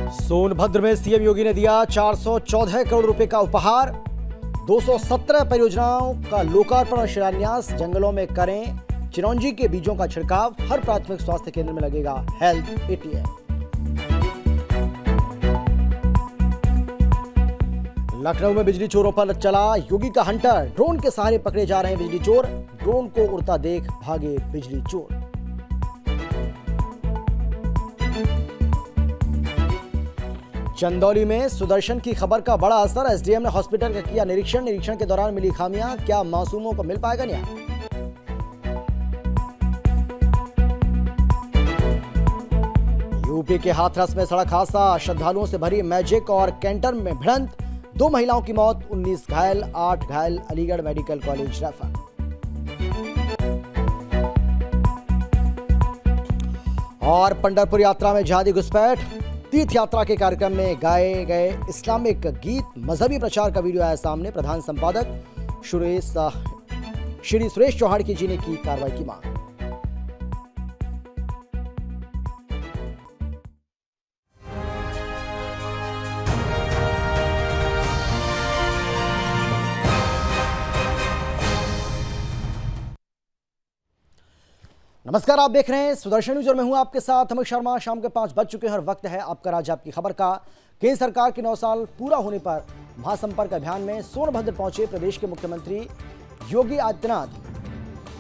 सोनभद्र में सीएम योगी ने दिया 414 करोड़ रुपए का उपहार। 217 परियोजनाओं का लोकार्पण और शिलान्यास। जंगलों में करें चिरौंजी के बीजों का छिड़काव। हर प्राथमिक स्वास्थ्य केंद्र में लगेगा हेल्थ एटीएम। लखनऊ में बिजली चोरों पर चला योगी का हंटर। ड्रोन के सहारे पकड़े जा रहे हैं बिजली चोर। ड्रोन को उड़ता देख भागे बिजली चोर। चंदौली में सुदर्शन की खबर का बड़ा असर। एसडीएम ने हॉस्पिटल का किया निरीक्षण के दौरान मिली खामियां। क्या मासूमों को मिल पाएगा न्याय? यूपी के हाथरस में सड़क हादसा। श्रद्धालुओं से भरी मैजिक और कैंटर में भिड़ंत। 2 महिलाओं की मौत, 19 घायल, 8 घायल। Aligarh medical college refer. और पंढरपुर यात्रा में जिहादी घुसपैठ। तीर्थ यात्रा के कार्यक्रम में गाए गए इस्लामिक गीत। मजहबी प्रचार का वीडियो आया सामने। प्रधान संपादक श्री सुरेश चौहान की जी ने की कार्रवाई की मांग। नमस्कार, आप देख रहे हैं सुदर्शन न्यूज और मैं हूं आपके साथ अमित शर्मा। शाम के 5 बज चुके हैं और वक्त है आपका राज्य आपकी खबर का। केंद्र सरकार के 9 साल पूरा होने पर महासंपर्क अभियान में सोनभद्र पहुंचे प्रदेश के मुख्यमंत्री योगी आदित्यनाथ,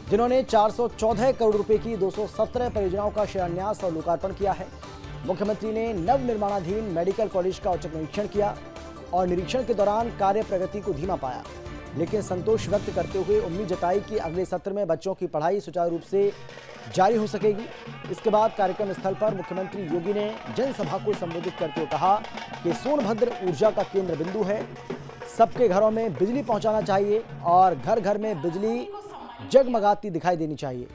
जिन्होंने 414 करोड़ रुपए की 217 परियोजनाओं का शिलान्यास और लोकार्पण किया है। मुख्यमंत्री ने नवनिर्माणाधीन मेडिकल कॉलेज का औचक निरीक्षण किया और निरीक्षण के दौरान कार्य प्रगति को धीमा पाया, लेकिन संतोष व्यक्त करते हुए उम्मीद जताई कि अगले सत्र में बच्चों की पढ़ाई सुचारू रूप से जारी हो सकेगी। इसके बाद कार्यक्रम स्थल पर मुख्यमंत्री योगी ने जनसभा को संबोधित करते हुए कहा कि सोनभद्र ऊर्जा का केंद्र बिंदु है। सबके घरों में बिजली पहुंचाना चाहिए और घर घर में बिजली जगमगाती दिखाई देनी चाहिए।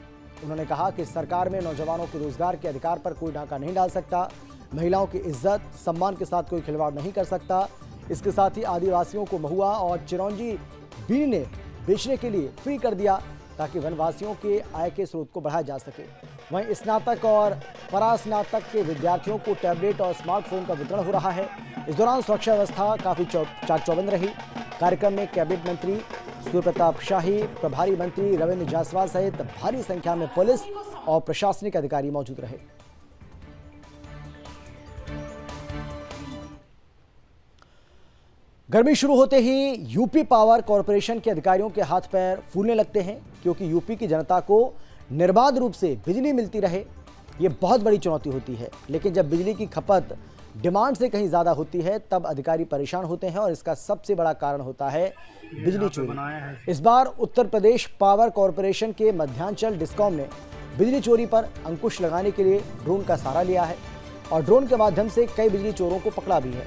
उन्होंने कहा कि सरकार में नौजवानों के रोजगार के अधिकार पर कोई डाका नहीं डाल सकता। महिलाओं की इज्जत सम्मान के साथ कोई खिलवाड़ नहीं कर सकता। इसके साथ ही आदिवासियों को महुआ और चिरौंजी बीड़ी ने बेचने के लिए फ्री कर दिया ताकि वनवासियों के आय के स्रोत को बढ़ाया जा सके। वहीं स्नातक और परास्नातक के विद्यार्थियों को टैबलेट और स्मार्टफोन का वितरण हो रहा है। इस दौरान सुरक्षा व्यवस्था काफी चाक चौबंद रही। कार्यक्रम में कैबिनेट मंत्री सूर्य प्रताप शाही, प्रभारी मंत्री रविंद्र जायसवाल सहित भारी संख्या में पुलिस और प्रशासनिक अधिकारी मौजूद रहे। गर्मी शुरू होते ही यूपी पावर कॉरपोरेशन के अधिकारियों के हाथ पैर फूलने लगते हैं, क्योंकि यूपी की जनता को निर्बाध रूप से बिजली मिलती रहे ये बहुत बड़ी चुनौती होती है। लेकिन जब बिजली की खपत डिमांड से कहीं ज़्यादा होती है तब अधिकारी परेशान होते हैं और इसका सबसे बड़ा कारण होता है बिजली चोरी। इस बार उत्तर प्रदेश पावर कॉरपोरेशन के मध्यांचल डिस्कॉम ने बिजली चोरी पर अंकुश लगाने के लिए ड्रोन का सहारा लिया है और ड्रोन के माध्यम से कई बिजली चोरों को पकड़ा भी है।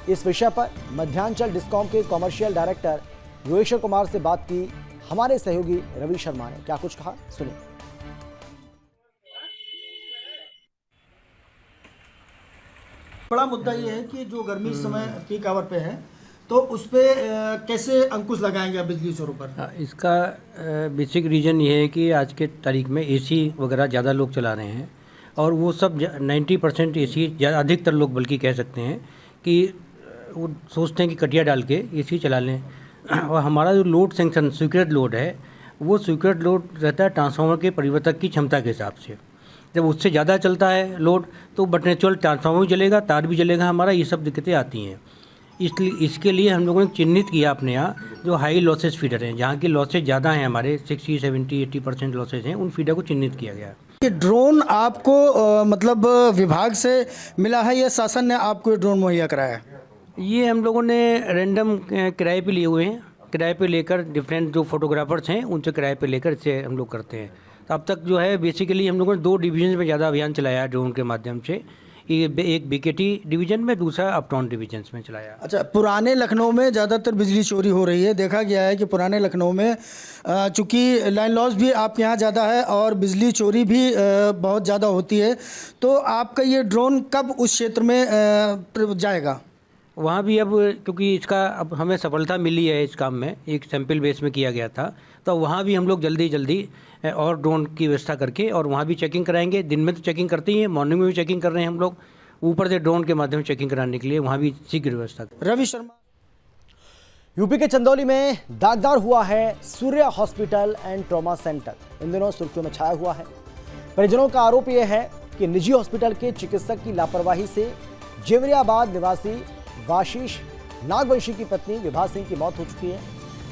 इस विषय पर मध्यांचल डिस्कॉम के कॉमर्शियल डायरेक्टर योगेश्वर कुमार से बात की हमारे सहयोगी रवि शर्मा ने। क्या कुछ कहा, सुनिए। बड़ा मुद्दा ये है कि जो गर्मी इस समय पीक आवर पे है तो उस पे कैसे अंकुश लगाएंगे बिजली चोरों पर? इसका बेसिक रीज़न ये है कि आज के तारीख में एसी वगैरह ज़्यादा लोग चला रहे हैं और वो सब 90% एसी, अधिकतर लोग बल्कि कह सकते हैं कि वो सोचते हैं कि कटिया डाल के एसी चला लें। और हमारा जो लोड सेंक्शन स्वीकृत लोड है वो स्वीकृत लोड रहता है ट्रांसफार्मर के परिवर्तक की क्षमता के हिसाब से। जब उससे ज़्यादा चलता है लोड तो बट नेचुरल ट्रांसफार्मर भी जलेगा, तार भी जलेगा हमारा, ये सब दिक्कतें आती हैं। इसलिए इसके लिए हम लोगों ने चिन्हित किया अपने यहाँ जो हाई लॉसेस फीडर हैं, जहाँ की लॉसेज ज़्यादा हैं, हमारे 60, 70, 80% लॉसेज हैं, उन फीडर को चिन्हित किया गया। ये ड्रोन आपको मतलब विभाग से मिला है या शासन ने आपको ड्रोन मुहैया कराया है? ये हम लोगों ने रैंडम किराए पे लिए हुए हैं। किराए पे लेकर डिफरेंट जो फोटोग्राफर्स हैं उनसे किराए पे लेकर इसे हम लोग करते हैं। तो अब तक जो है बेसिकली हम लोगों ने 2 डिवीजन में ज़्यादा अभियान चलाया है ड्रोन के माध्यम से। एक बीकेटी डिवीजन में, दूसरा अपटाउन डिवीजन में चलाया। अच्छा, पुराने लखनऊ में ज़्यादातर बिजली चोरी हो रही है। देखा गया है कि पुराने लखनऊ में चूँकि लाइन लॉस भी आपके यहाँ ज़्यादा है और बिजली चोरी भी बहुत ज़्यादा होती है, तो आपका ये ड्रोन कब उस क्षेत्र में जाएगा? वहाँ भी अब क्योंकि इसका अब हमें सफलता मिली है इस काम में, एक सैंपल बेस में किया गया था, तो वहाँ भी हम लोग जल्दी और ड्रोन की व्यवस्था करके और वहाँ भी चेकिंग कराएंगे। दिन में तो चेकिंग करते ही हैं, मॉर्निंग में भी चेकिंग कर रहे हैं हम लोग। ऊपर से ड्रोन के माध्यम से चेकिंग कराने के लिए वहाँ भी शीघ्र व्यवस्था। रवि शर्मा। यूपी के चंदौली में दागदार हुआ है Surya hospital and trauma centre. इन दिनों सुर्खियों में छाया हुआ है। परिजनों का आरोप यह है कि निजी हॉस्पिटल के चिकित्सक की लापरवाही से जेवरियाबाद निवासी वाशीष नागवंशी की पत्नी विभा सिंह की मौत हो चुकी है।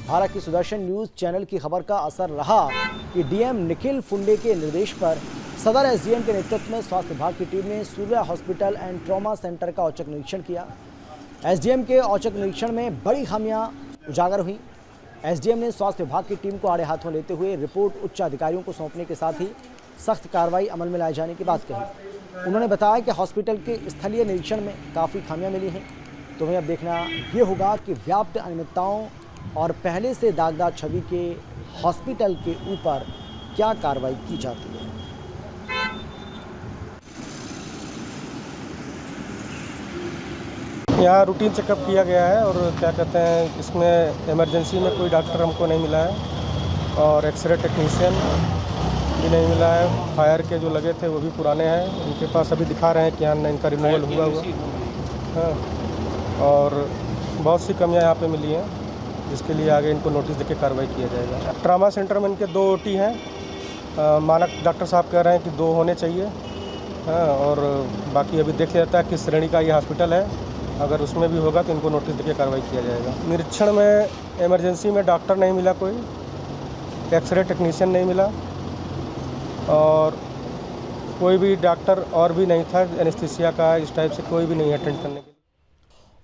भारत की सुदर्शन न्यूज चैनल की खबर का असर रहा कि डीएम निखिल फुंडे के निर्देश पर सदर एसडीएम के नेतृत्व में स्वास्थ्य विभाग की टीम ने Surya hospital and trauma centre का औचक निरीक्षण किया। एसडीएम के औचक निरीक्षण में बड़ी खामियां उजागर हुई। एसडीएम ने स्वास्थ्य विभाग की टीम को आड़े हाथों लेते हुए रिपोर्ट उच्च अधिकारियों को सौंपने के साथ ही सख्त कार्रवाई अमल में लाए जाने की बात कही। उन्होंने बताया कि हॉस्पिटल के स्थलीय निरीक्षण में काफ़ी खामियां मिली हैं। तो वहीं अब देखना ये होगा कि व्याप्त अनियमितताओं और पहले से दागदार छवि के हॉस्पिटल के ऊपर क्या कार्रवाई की जाती है। यहाँ रूटीन चेकअप किया गया है और क्या कहते हैं, इसमें इमरजेंसी में कोई डॉक्टर हमको नहीं मिला है और एक्सरे टेक्नीशियन भी नहीं मिला है। फायर के जो लगे थे वो भी पुराने हैं, उनके पास अभी दिखा रहे हैं कि यहाँ इनका रिमूवल हुआ हाँ। और बहुत सी कमियाँ यहाँ पे मिली हैं, जिसके लिए आगे इनको नोटिस देके कार्रवाई किया जाएगा। ट्रामा सेंटर में इनके 2 OT हैं। मानक डॉक्टर साहब कह रहे हैं कि 2 होने चाहिए हाँ। और बाकी अभी देख लिया जाता है किस श्रेणी का ये हॉस्पिटल है। अगर उसमें भी होगा तो इनको नोटिस देके कार्रवाई किया जाएगा। निरीक्षण में इमरजेंसी में डॉक्टर नहीं मिला, कोई एक्सरे टेक्नीशियन नहीं मिला और कोई भी डॉक्टर और भी नहीं था एनेस्थीसिया का, इस टाइप से कोई भी नहीं अटेंड करने के लिए।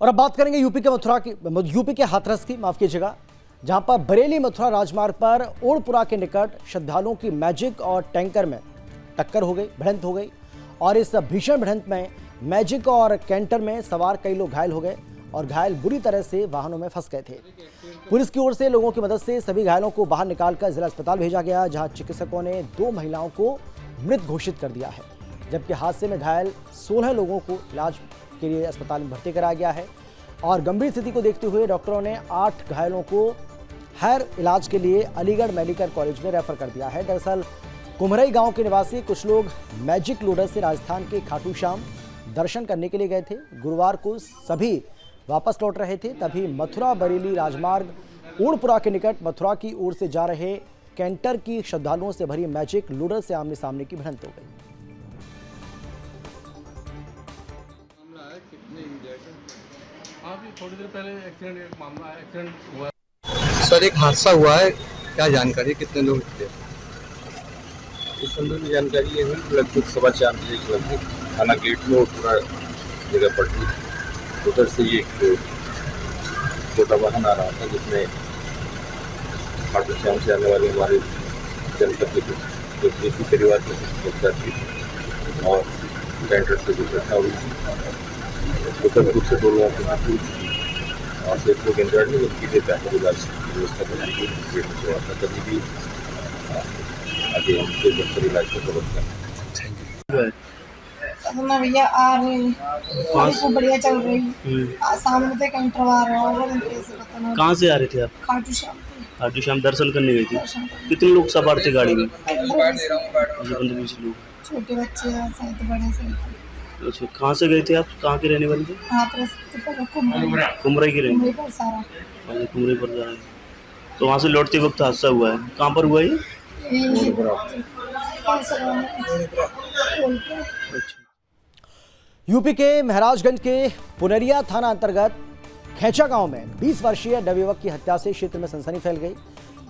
और अब बात करेंगे यूपी के हाथरस की, माफ कीजिएगा, जहां पर बरेली मथुरा राजमार्ग पर ओड़पुरा के निकट श्रद्धालुओं की मैजिक और टैंकर में टक्कर हो गई, भिड़ंत हो गई। और इस भीषण भिड़ंत में मैजिक और कैंटर में सवार कई लोग घायल हो गए और घायल बुरी तरह से वाहनों में फंस गए थे। पुलिस की ओर से लोगों की मदद से सभी घायलों को बाहर निकालकर जिला अस्पताल भेजा गया, जहां चिकित्सकों ने 2 महिलाओं को मृत घोषित कर दिया है, जबकि हादसे में घायल 16 लोगों को इलाज के लिए अस्पताल में भर्ती कराया गया है। और गंभीर स्थिति को देखते हुए डॉक्टरों ने 8 घायलों को हायर इलाज के लिए अलीगढ़ मेडिकल कॉलेज में रेफर कर दिया है। दरअसल कुम्हरई गांव के निवासी कुछ लोग मैजिक लोडर से राजस्थान के खाटू श्याम दर्शन करने के लिए गए थे। गुरुवार को सभी वापस लौट रहे थे, तभी मथुरा बरेली राजमार्ग ओड़पुरा के निकट मथुरा की ओर से जा रहे कैंटर की श्रद्धालुओं से भरी मैजिक लोडर से आमने सामने की भिड़ंत हो गई। थोड़ी देर पहले एक्सीडेंट मामला है, एक्सीडेंट हुआ सर। एक हादसा हुआ है, क्या जानकारी, कितने लोग थे? इस संदर्भ में जानकारी ये है कि लगभग 4:15 बजे के लगभग थाना गेट में पूरा जगह पड़ती, उधर से ये एक छोटा वाहन आ रहा था जिसमें खाटू श्याम से आने वाले हमारे जनपद के देशी परिवार के कुछ थी और कैंटर से दुर्घटना हुई थी। उत्तरपुर से 2 लोगों की मौत हुई थी और 6 लोग इंजर्ड हुए, जबकि बेहतर इलाज की व्यवस्था बनाई गई। कभी भी आगे उनके बेहतर इलाज को व्यवस्था। ना भैया आ रही को बढ़िया चल रही सामने से कैंटर आ रहा है। कहाँ से आ रहे थे आप? खाटू श्याम। खाटू श्याम दर्शन करने गए थे। कितने लोग सवार थे गाड़ी में? 15-20 लोग। छोटे बच्चे सहित बड़े सहित। अच्छा, कहाँ से गए थे आप? कहाँ के रहने वाले थे? कुम्हरई के रहने। कुम्हरई पर जा रहे हैं तो वहाँ से लौटते वक्त हादसा हुआ है। कहाँ पर हुआ ये? यूपी के महाराजगंज के पुनरिया थाना अंतर्गत खेचा गांव में 20 वर्षीय नवयुवक की हत्या से क्षेत्र में सनसनी फैल गई।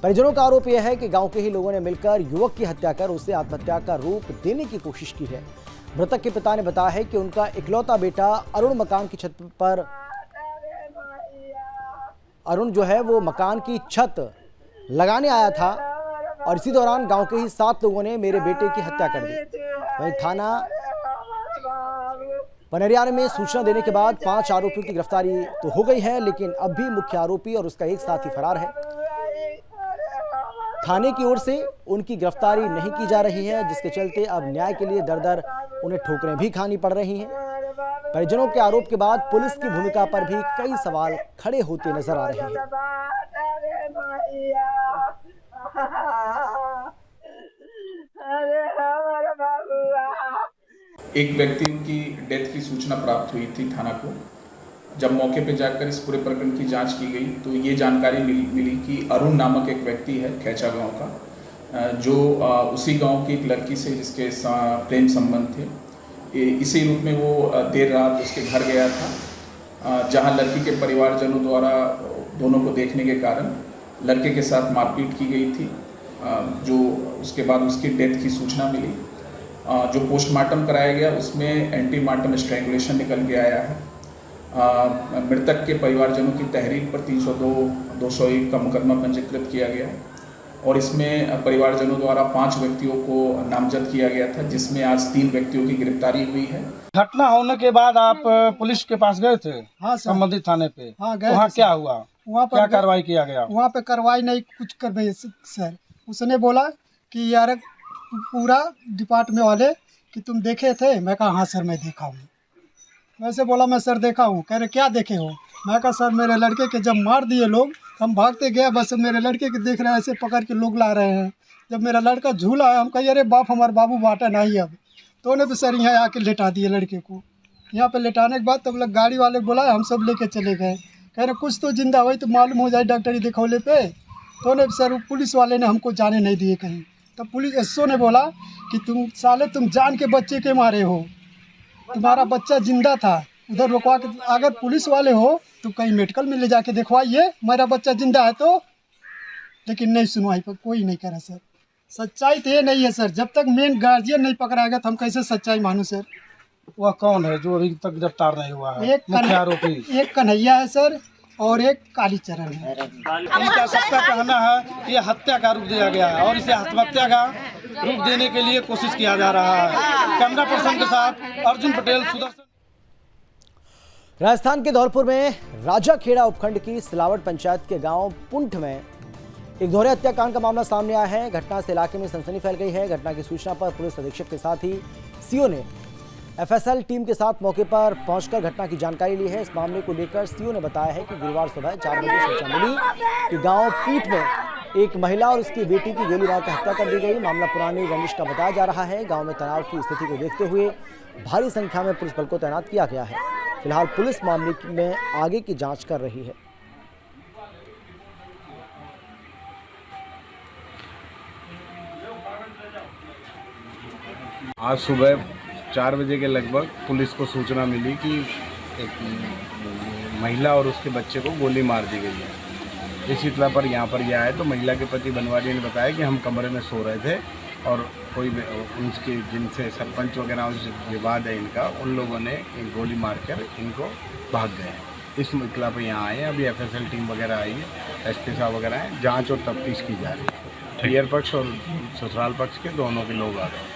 परिजनों का आरोप यह है कि गांव के ही लोगों ने मिलकर युवक की हत्या कर उसे आत्महत्या का रूप देने की कोशिश की है। मृतक के पिता ने बताया है कि उनका इकलौता बेटा अरुण मकान की छत पर अरुण जो है वो मकान की छत लगाने आया था और इसी दौरान गांव के ही 7 लोगों ने मेरे बेटे की हत्या कर दी। वहीं थाना पनरिया में सूचना देने के बाद 5 आरोपियों की गिरफ्तारी तो हो गई है, लेकिन अब भी मुख्य आरोपी और उसका एक साथी फरार है। थाने की ओर से उनकी गिरफ्तारी नहीं की जा रही है, जिसके चलते अब न्याय के लिए दर-दर उन्हें ठोकरें भी खानी पड़ रही हैं। परिजनों के आरोप के बाद पुलिस की भूमिका पर भी कई सवाल खड़े होते नजर आ रहे हैं। एक व्यक्ति की डेथ की सूचना प्राप्त हुई थी थाना को। जब मौके पर जाकर इस पूरे प्रकरण की जांच की गई तो ये जानकारी मिली कि अरुण नामक एक व्यक्ति है खैचा गांव का, जो उसी गांव की एक लड़की से जिसके प्रेम संबंध थे। इसी रूप में वो देर रात उसके घर गया था, जहां लड़की के परिवारजनों द्वारा दोनों को देखने के कारण लड़के के साथ मारपीट की गई थी, जो उसके बाद उसकी डेथ की सूचना मिली। जो पोस्टमार्टम कराया गया उसमें एंटीमार्टम स्ट्रैंगुलेशन निकल के आया है। मृतक के परिवारजनों की तहरीर पर 302-201 का मुकदमा पंजीकृत किया गया और इसमें परिवारजनों द्वारा 5 व्यक्तियों को नामजद किया गया था, जिसमें आज 3 व्यक्तियों की गिरफ्तारी हुई है। घटना होने के बाद आप पुलिस के पास गए थे? हाँ सर, संबंधित थाने पे। हाँ गए। वहाँ क्या हुआ? वहाँ पर क्या कार्रवाई किया गया? वहाँ पे कार्रवाई नहीं कुछ कर रही सर। उसने बोला कि यार पूरा डिपार्टमेंट वाले कि तुम देखे थे? मैं कहा हाँ सर मैं देखा हूँ। वैसे बोला मैं सर देखा हूँ। कह रहे क्या देखे हो? मैं कहा सर मेरे लड़के के जब मार दिए लोग, हम भागते गए, बस मेरे लड़के के देख रहे हैं ऐसे पकड़ के लोग ला रहे हैं। जब मेरा लड़का झूला है, हम कहिए अरे बाप हमारे बाबू बाटा नहीं अब, तो उन्हें तो सर यहाँ आके लेटा दिए लड़के को। यहाँ पे लेटाने के बाद तब लोग गाड़ी वाले बुलाए, हम सब लेके चले गए। कह रहे कुछ तो जिंदा हुई तो मालूम हो जाए डॉक्टरी दिखौले पे। तो उन्हें सर पुलिस वाले ने हमको जाने नहीं दिए कहीं। तब पुलिस एसओ ने बोला कि तुम साले तुम जान के बच्चे के मारे हो, तुम्हारा बच्चा जिंदा था, उधर रुकवा के अगर पुलिस वाले हो तो कहीं मेडिकल में ले जाके दिखवाइए मेरा बच्चा जिंदा है तो। लेकिन नहीं सुनवाई पर कोई नहीं करा सर। सच्चाई तो ये नहीं है सर, जब तक मेन गार्जियन नहीं पकड़ाएगा तो हम कैसे सच्चाई मानूं सर। वह कौन है जो अभी तक गिरफ्तार नहीं हुआ है? मुख्य आरोपी एक कन्हैया है सर और एक कालीचरण है। इनका सबका कहना है कि ये हत्या का रूप दिया गया है और इसे आत्महत्या का रूप देने के लिए कोशिश किया जा रहा है। कैमरा पर्सन के साथ अर्जुन पटेल, सुदर्शन। राजस्थान के धौलपुर में राजाखेड़ा उपखंड की सिलावट पंचायत के गांव पुंठ में एक दोहरे हत्याकांड का मामला सामने आया है। घटना से इलाके में सनसनी फैल गई है। घटना की सूचना पर पुलिस अधीक्षक के साथ ही सीओ ने एफएसएल टीम के साथ मौके पर पहुंचकर घटना की जानकारी ली है। इस मामले को लेकर सीओ ने बताया है कि गुरुवार सुबह 4 बजे सूचना मिली कि गांव पुंठ में एक महिला और उसकी बेटी की गोली मारकर हत्या कर दी गई। मामला पुरानी रंजिश का बताया जा रहा है। गाँव में तनाव की स्थिति को देखते हुए भारी संख्या में पुलिस बल को तैनात किया गया है। फिलहाल पुलिस मामले में आगे की जांच कर रही है। आज सुबह 4 बजे के लगभग पुलिस को सूचना मिली कि एक महिला और उसके बच्चे को गोली मार दी गई है। इस इतला पर यहाँ पर यह आए तो महिला के पति बनवारी ने बताया कि हम कमरे में सो रहे थे और कोई उनके जिनसे सरपंच वगैरह से विवाद है इनका, उन लोगों ने एक गोली मारकर इनको भाग गए। इस इतला पर यहाँ आए हैं। अभी एफएसएल टीम वगैरह आई है, एसपी साहब वगैरह हैं। जांच और तफ्तीश की जा रही है। पियर पक्ष और ससुराल पक्ष के दोनों के लोग आ गए।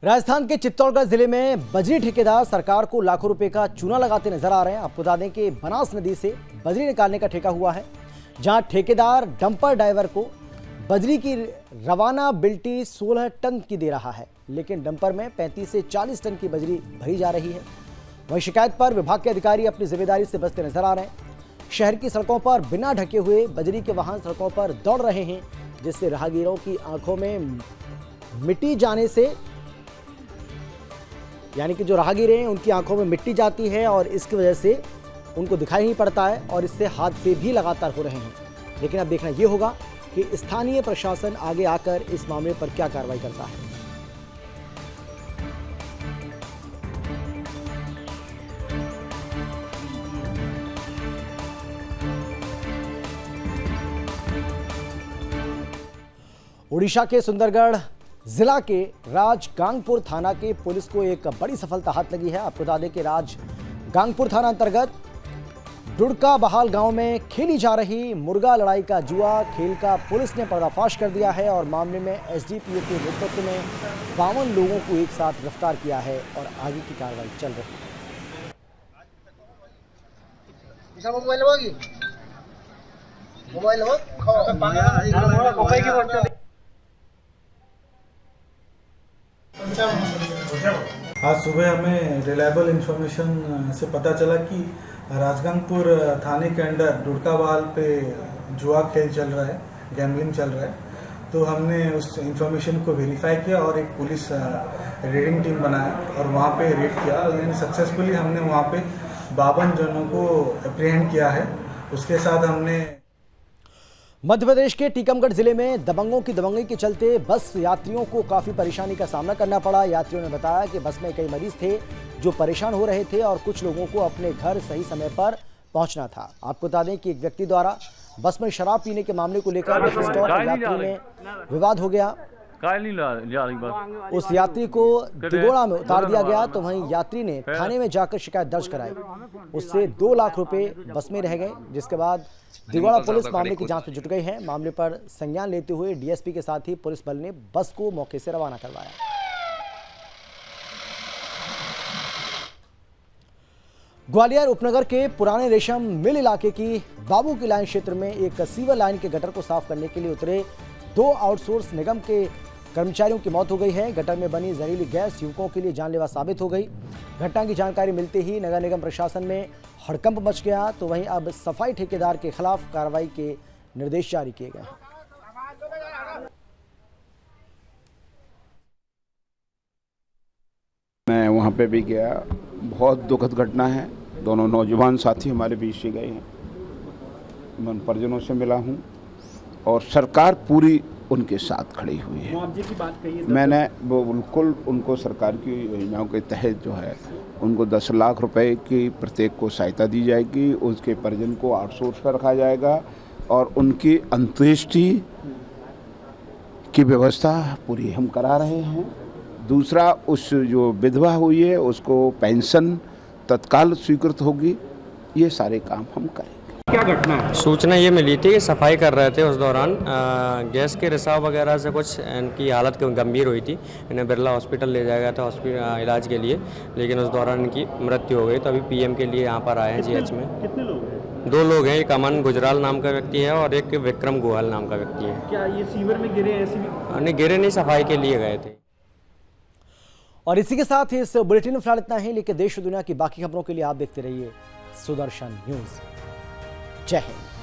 राजस्थान के चित्तौड़गढ़ जिले में बजरी ठेकेदार सरकार को लाखों रुपए का चूना लगाते नजर आ रहे हैं। आपको बता दें कि बनास नदी से बजरी निकालने का ठेका हुआ है, जहां ठेकेदार डंपर ड्राइवर को बजरी की रवाना बिल्टी 16 टन की दे रहा है, लेकिन डंपर में 35 से 40 टन की बजरी भरी जा रही है। वहीं शिकायत पर विभाग के अधिकारी अपनी जिम्मेदारी से बचते नजर आ रहे हैं। शहर की सड़कों पर बिना ढके हुए बजरी के वाहन सड़कों पर दौड़ रहे हैं, जिससे राहगीरों की आंखों में मिट्टी जाने से, यानी कि जो राहगीर हैं उनकी आंखों में मिट्टी जाती है और इसकी वजह से उनको दिखाई नहीं पड़ता है और इससे हादसे भी लगातार हो रहे हैं। लेकिन अब देखना ये होगा कि स्थानीय प्रशासन आगे आकर इस मामले पर क्या कार्रवाई करता है। उड़ीसा के सुंदरगढ़ जिला के राजगांगपुर थाना के पुलिस को एक बड़ी सफलता हाथ लगी है। आपको बता दें कि राजगांगपुर थाना अंतर्गत डुड़का बहाल गांव में खेली जा रही मुर्गा लड़ाई का जुआ खेल का पुलिस ने पर्दाफाश कर दिया है और मामले में एसडीपीओ के नेतृत्व में 52 लोगों को एक साथ गिरफ्तार किया है और आगे की कार्रवाई चल रही है। आज सुबह हमें रिलायबल इंफॉर्मेशन से पता चला कि राजगांगपुर थाने के अंडर डुड़का बहाल पे जुआ खेल चल रहा है, गैम्बलिंग चल रहा है। तो हमने उस इंफॉर्मेशन को वेरीफाई किया और एक पुलिस रेडिंग टीम बनाया और वहाँ पे रेड किया। सक्सेसफुली हमने वहाँ पे 52 जनों को अप्रीहेंड किया है। उसके साथ हमने मध्य प्रदेश के टीकमगढ़ जिले में दबंगों की दबंगी के चलते बस यात्रियों को काफी परेशानी का सामना करना पड़ा। यात्रियों ने बताया कि बस में कई मरीज थे जो परेशान हो रहे थे और कुछ लोगों को अपने घर सही समय पर पहुंचना था। आपको बता दें कि एक व्यक्ति द्वारा बस में शराब पीने के मामले को लेकर बस स्टॉप पर यात्री में विवाद हो गया। उस यात्री को दिगोड़ा में उतार दिया गया तो वहीं यात्री ने थाने में जाकर शिकायत दर्ज कराई। उससे 2 लाख रुपए बस में रह गए, जिसके बाद दिगोड़ा पुलिस मामले की जांच में जुट गई है। मामले पर संज्ञान लेते हुए डीएसपी के साथ ही पुलिस बल ने बस को मौके से रवाना करवाया। ग्वालियर उपनगर के पुराने रेशम मिल इलाके की बाबू की लाइन क्षेत्र में एक सीवर लाइन के गटर को साफ करने के लिए उतरे 2 आउटसोर्स निगम के कर्मचारियों की मौत हो गई है। गटर में बनी जहरीली गैस युवकों के लिए जानलेवा साबित हो गई। घटना की जानकारी मिलते ही नगर निगम प्रशासन में हड़कंप मच गया। तो वहीं अब सफाई ठेकेदार के खिलाफ कार्रवाई के निर्देश जारी किए गए हैं। मैं वहाँ पे भी गया, बहुत दुखद घटना है। दोनों नौजवान साथी हमारे बीच से गए हैं। मैं परिजनों से मिला हूँ और सरकार पूरी उनके साथ खड़ी हुई है। मुआवजे की बात कही है, मैंने वो बिल्कुल उनको सरकार की योजनाओं के तहत जो है उनको 10 लाख रुपए की प्रत्येक को सहायता दी जाएगी। उसके परिजन को आउटसोर्स पर रखा जाएगा और उनकी अंत्येष्टि की व्यवस्था पूरी हम करा रहे हैं। दूसरा, उस जो विधवा हुई है उसको पेंशन तत्काल स्वीकृत होगी। ये सारे काम हम करेंगे। क्या घटना है? सूचना ये मिली थी कि सफाई कर रहे थे, उस दौरान गैस के रिसाव वगैरह से कुछ इनकी हालत गंभीर हुई थी। इन्हें बिरला हॉस्पिटल ले जाया गया था हॉस्पिटल इलाज के लिए, लेकिन उस दौरान इनकी मृत्यु हो गई। तो अभी पीएम के लिए यहाँ पर आए हैं जीएच में। कितने लोग हैं? 2 लोग हैं, एक अमन गुजराल नाम का व्यक्ति है और एक विक्रम गोयल नाम का व्यक्ति है। क्या ये सीवर में गिरे? ऐसी भी नहीं गिरे, नहीं, सफाई के लिए गए थे। और इसी के साथ ही इस बुलेटिन में फिलहाल इतना ही, लेकिन देश और दुनिया की बाकी खबरों के लिए आप देखते रहिए सुदर्शन न्यूज। जय हिंद।